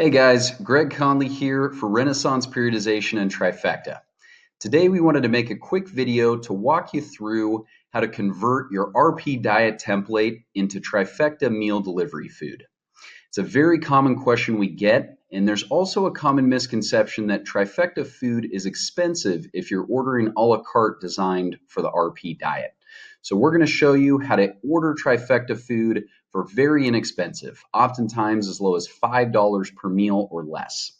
Hey guys, Greg Conley here for Renaissance Periodization and Trifecta. Today we wanted to make a quick video to walk you through how to convert your RP diet template into Trifecta Meal Delivery food. It's a very common question we get, and there's also a common misconception that Trifecta food is expensive if you're ordering a la carte designed for the RP diet. So we're going to show you how to order Trifecta food for very inexpensive, oftentimes as low as $5 per meal or less.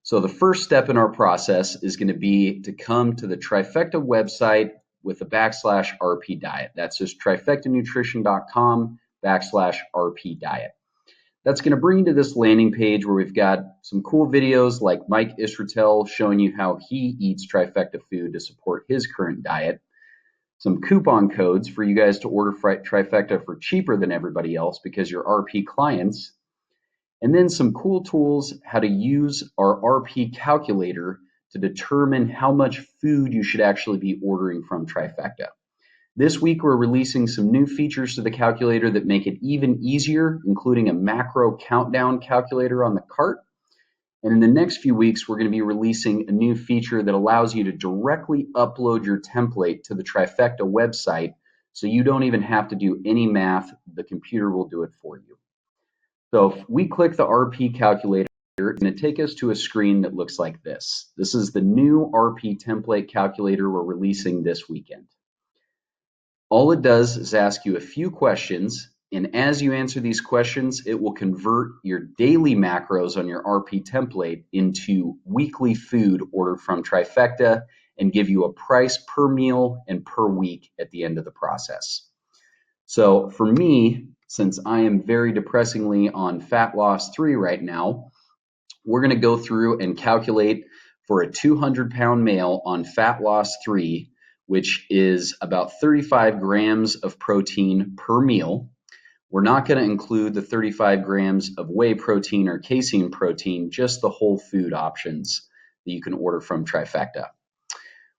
So the first step in our process is going to be to come to the Trifecta website with a /RP diet. That's just trifectanutrition.com/RP diet. That's going to bring you to this landing page where we've got some cool videos like Mike Israetel showing you how he eats Trifecta food to support his current diet. Some coupon codes for you guys to order Trifecta for cheaper than everybody else because you're RP clients. And then some cool tools how to use our RP calculator to determine how much food you should actually be ordering from Trifecta. This week, we're releasing some new features to the calculator that make it even easier, including a macro countdown calculator on the cart. And in the next few weeks, we're going to be releasing a new feature that allows you to directly upload your template to the Trifecta website, so you don't even have to do any math. The computer will do it for you. So if we click the RP calculator, it's going to take us to a screen that looks like this. This is the new RP template calculator we're releasing this weekend. All it does is ask you a few questions, and as you answer these questions, it will convert your daily macros on your RP template into weekly food ordered from Trifecta and give you a price per meal and per week at the end of the process. So for me, since I am very depressingly on fat loss 3 right now, we're going to go through and calculate for a 200-pound male on fat loss 3, which is about 35 grams of protein per meal. We're not going to include the 35 grams of whey protein or casein protein, just the whole food options that you can order from Trifecta.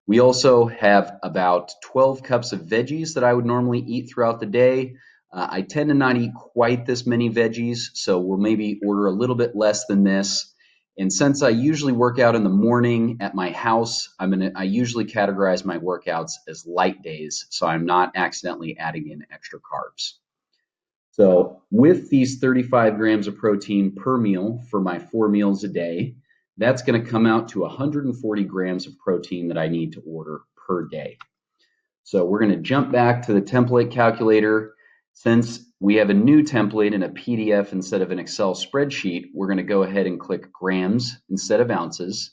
We also have about 12 cups of veggies that I would normally eat throughout the day. I tend to not eat quite this many veggies, so we'll maybe order a little bit less than this. And since I usually work out in the morning at my house, I usually categorize my workouts as light days, so I'm not accidentally adding in extra carbs. So with these 35 grams of protein per meal for my 4 meals a day, that's going to come out to 140 grams of protein that I need to order per day. So we're going to jump back to the template calculator. Since we have a new template in a PDF instead of an Excel spreadsheet, we're going to go ahead and click grams instead of ounces.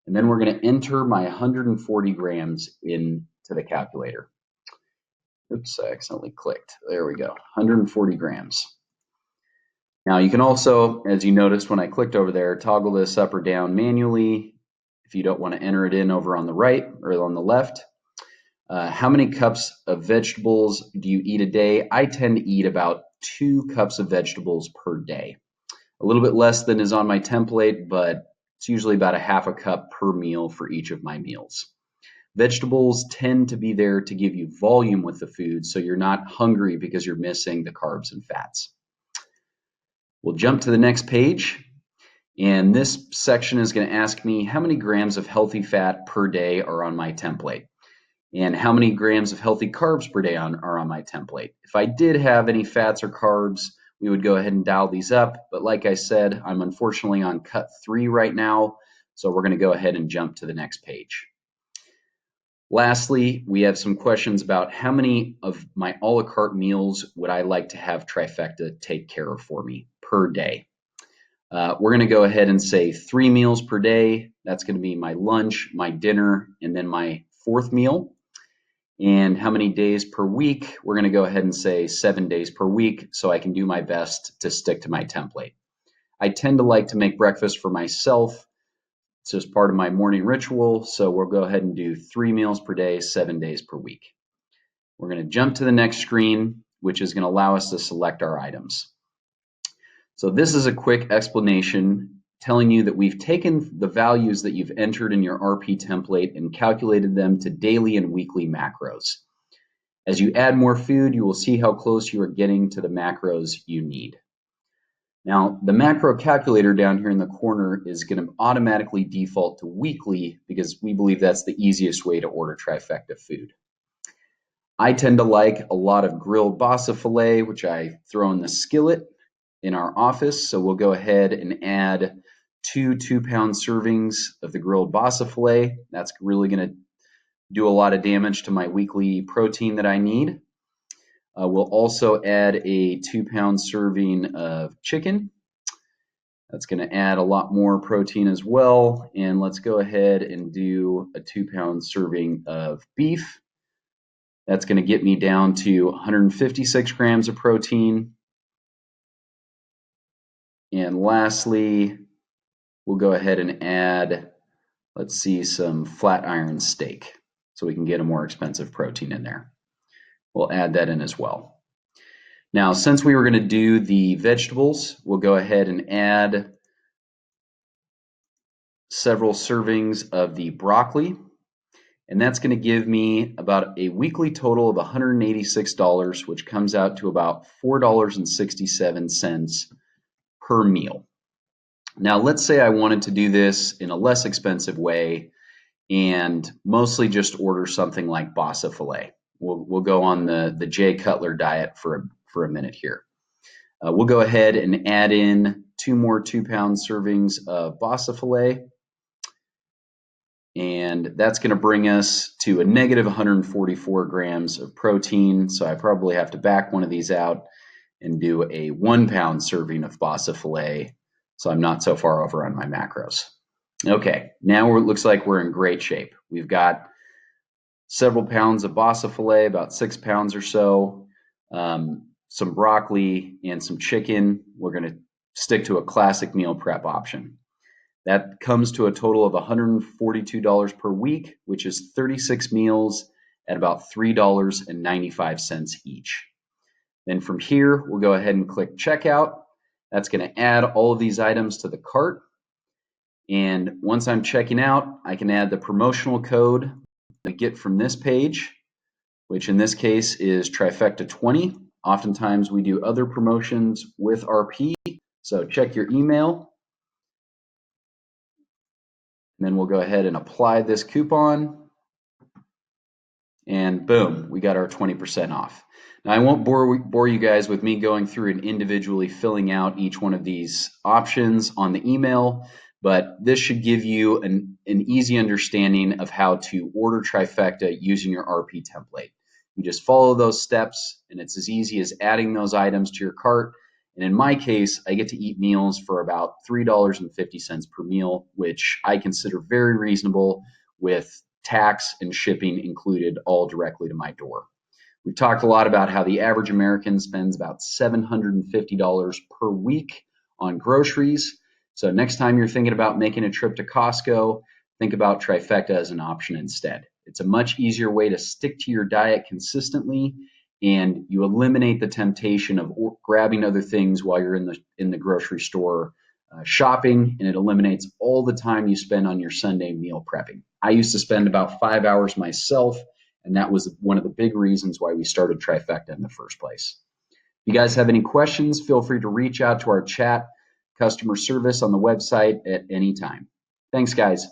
And then we're going to enter my 140 grams into the calculator. Oops, I accidentally clicked. There we go, 140 grams. Now you can also, as you noticed when I clicked over there, toggle this up or down manually if you don't want to enter it in over on the right or on the left. How many cups of vegetables do you eat a day? I tend to eat about 2 cups of vegetables per day. A little bit less than is on my template, but it's usually about a half a cup per meal for each of my meals. Vegetables tend to be there to give you volume with the food, so you're not hungry because you're missing the carbs and fats. We'll jump to the next page, and this section is going to ask me how many grams of healthy fat per day are on my template, and how many grams of healthy carbs per day are on my template. If I did have any fats or carbs, we would go ahead and dial these up, but like I said, I'm unfortunately on cut 3 right now, so we're going to go ahead and jump to the next page. Lastly, we have some questions about how many of my a la carte meals would I like to have Trifecta take care of for me per day. We're going to go ahead and say 3 meals per day. That's going to be my lunch, my dinner, and then my 4th meal. And how many days per week? We're going to go ahead and say 7 days per week so I can do my best to stick to my template. I tend to like to make breakfast for myself. It's just part of my morning ritual, so we'll go ahead and do 3 meals per day, 7 days per week. We're going to jump to the next screen, which is going to allow us to select our items. So this is a quick explanation telling you that we've taken the values that you've entered in your RP template and calculated them to daily and weekly macros. As you add more food, you will see how close you are getting to the macros you need. Now, the macro calculator down here in the corner is going to automatically default to weekly because we believe that's the easiest way to order Trifecta food. I tend to like a lot of grilled bassa filet, which I throw in the skillet in our office. So we'll go ahead and add 2 2-pound servings of the grilled bassa filet. That's really going to do a lot of damage to my weekly protein that I need. We'll also add a 2-pound serving of chicken. That's going to add a lot more protein as well. And let's go ahead and do a 2-pound serving of beef. That's going to get me down to 156 grams of protein. And lastly, we'll go ahead and add, let's see, some flat iron steak so we can get a more expensive protein in there. We'll add that in as well. Now, since we were going to do the vegetables, we'll go ahead and add several servings of the broccoli. And that's going to give me about a weekly total of $186, which comes out to about $4.67 per meal. Now, let's say I wanted to do this in a less expensive way and mostly just order something like bassa filet. We'll go on the Jay Cutler diet for a minute here. We'll go ahead and add in 2 more 2-pound servings of bassa filet. And that's going to bring us to a negative 144 grams of protein. So I probably have to back one of these out and do a 1-pound serving of bassa filet. So I'm not so far over on my macros. Okay, now it looks like we're in great shape. We've got several pounds of bassa filet, about 6 pounds or so, some broccoli and some chicken. We're going to stick to a classic meal prep option. That comes to a total of $142 per week, which is 36 meals at about $3.95 each. Then from here, we'll go ahead and click checkout. That's going to add all of these items to the cart. And once I'm checking out, I can add the promotional code I get from this page, which in this case is Trifecta 20. Oftentimes we do other promotions with RP, so check your email. And then we'll go ahead and apply this coupon. And boom, we got our 20% off. Now I won't bore you guys with me going through and individually filling out each one of these options on the email, but this should give you an easy understanding of how to order Trifecta using your RP template. You just follow those steps and it's as easy as adding those items to your cart. And in my case, I get to eat meals for about $3.50 per meal, which I consider very reasonable with tax and shipping included all directly to my door. We've talked a lot about how the average American spends about $750 per week on groceries. So next time you're thinking about making a trip to Costco, think about Trifecta as an option instead. It's a much easier way to stick to your diet consistently, and you eliminate the temptation of grabbing other things while you're in the grocery store shopping, and it eliminates all the time you spend on your Sunday meal prepping. I used to spend about 5 hours myself, and that was one of the big reasons why we started Trifecta in the first place. If you guys have any questions, feel free to reach out to our chat customer service on the website at any time. Thanks, guys.